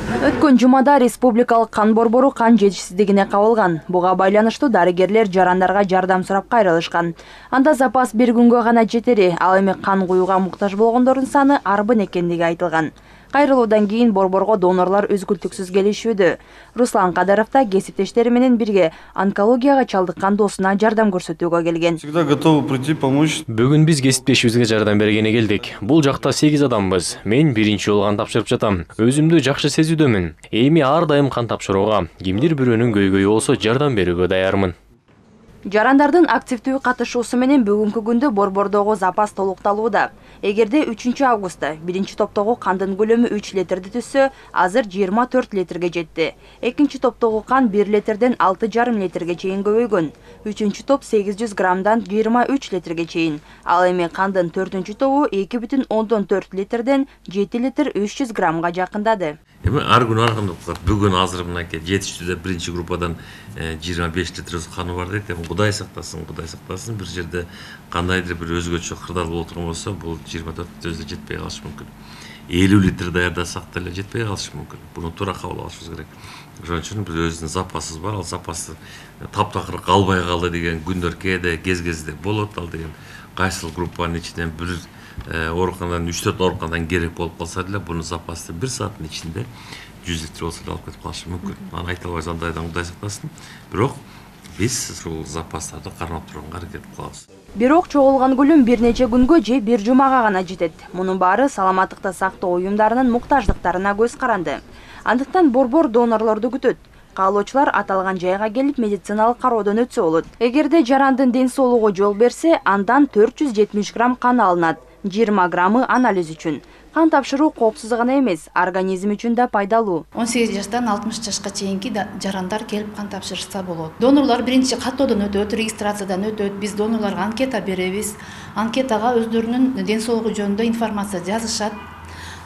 Өткөн жумада республикалык кан борбору кан жетишсиздигине кабылган. Буга байланыштуу дарыгерлер жарандарга жардам сурап кайрылышкан. Анда запас бир күнгө гана жетери, ал эми кан куюуга муктаж болгондордун саны арбын экендиги айтылган. Кайрылуудан кийин борборго донорлор үзгүлтүксүз келишүүдө. Руслан Кадыров да кесиптештери менен бирге онкологияга чалдыккан досуна жардам көрсөтүүгө келген. Всегда готовы прийти помочь. Бүгүн биз кесиптешибизге жардам бергене келдик. Бул жакта 8 адамбыз. Мен биринчи жолу кан тапшырып жатам. Өзүмдү жакшы сезүүдөмүн. Эми ар дайым кан тапшырууга, кимдир бирөөнүн көйгөйү болсо жардам берүүгө даярмын. Жарандардын активдүү катышуусу менен бүгүнкү күндө борбордогу запас толукталууда. Эгерде 3 августта биринчи топтогу кандын көлөмү 3 литрди түзсө, азыр 24 литрге жетти. Экинчи топтогу кан 1 литрден 6,5 литрге чейин көбөйгөн. Үчүнчү топ 800 граммдан 23 литрге чейин. Ал эми кандын 4-чү тобу 2,4 литрден 7 литр 300 граммга жакындады. Эми ар күнү арганда бүгүн азыр мынакей жетиштүүдө биринчи группадан 25 литр каны бар дейт. Эми Кудай сактасын, бир жерде кандайдыр бир өзгөчө кырдаал болуп турган болсо, бул 24 өзү жетпей калышы мүмкүн. 50 литр даярдасак деле жетпей калышы мүмкүн. Буну туура кабыл алышыбыз керек. Ошон үчүн биз өзүбүздүн запасыбыз бар. Ал запасты таптакыр калбай калды деген күндөр кез-кезде болот. Ал деген кайсыл группанын ичинен бир ооруканадан 3-4 ооруканадан керек болуп калса деле, буну запасты 1 сааттын ичинде 100 литр болсо да алып кетип калышы мүмкүн. Аны айта албайбыз, андайдан Кудай сактасын. Бирок биз ушул запастарды кармап турганга аракет кылабыз. Бирок чогулган көлөм бир нече күнгө же бир жумага гана жетет. Мунун баары саламаттыкты сактоо уюмдарынын муктаждыктарына көз каранды. Андыктан борбор донорлорду күтөт. Каалоочулар аталган жайга келип медициналык кароодон өтсө болот. Эгерде жарандын ден соолугу жол берсе, андан 470 грамм кан алынат, 20 граммы анализ үчүн. Кан тапшыруу коопсуз гана эмес, организм үчүн да пайдалуу. 18 жаштан 60 жашка чейинки жарандар келип кан тапшырышса болот. Донорлор биринчи каттоодон өтөт, регистрациядан өтөт. Биз донорлорго анкета беребиз. Анкетага өздөрүнүн ден соолугу жөнүндө информация жазышат.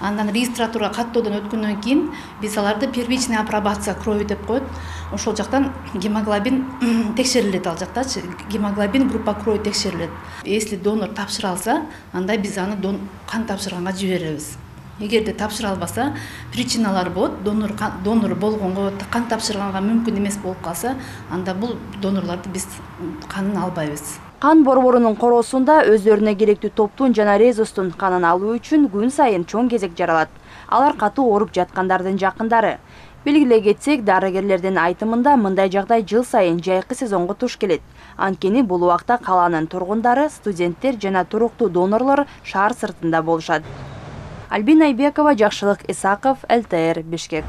Андан регистратурага каттоодон өткөндөн кийин биз аларды первичная апробация крови деп коет. Ошол жактан гемоглобин текшерилет, ал жактачы гемоглобин группа крови текшерилет. Если донор тапшыра алса, анда биз аны кан тапшырганга жиберебиз. Эгерде тапшыра албаса, причиналар болот. Донор болгонго, кан тапшырганга мүмкүн эмес болуп калса, анда бул донорлорду биз канын албайбыз. Кан борборунун короосунда өздөрүнө керектүү топтун жана резустун канын алуу үчүн күн сайын чоң кезек жаралат. Алар катуу ооруп жаткандардын жакындары. Белгилей кетсек, дарыгерлердин айтымында мындай жагдай жыл сайын жайкы сезонго туш келет. Анткени бул убакта калаанын тургундары, студенттер жана туруктуу донорлор шаар сыртында болушат. Альбина Айбекова, Жакшылык Исаков, ЛТР, Бишкек.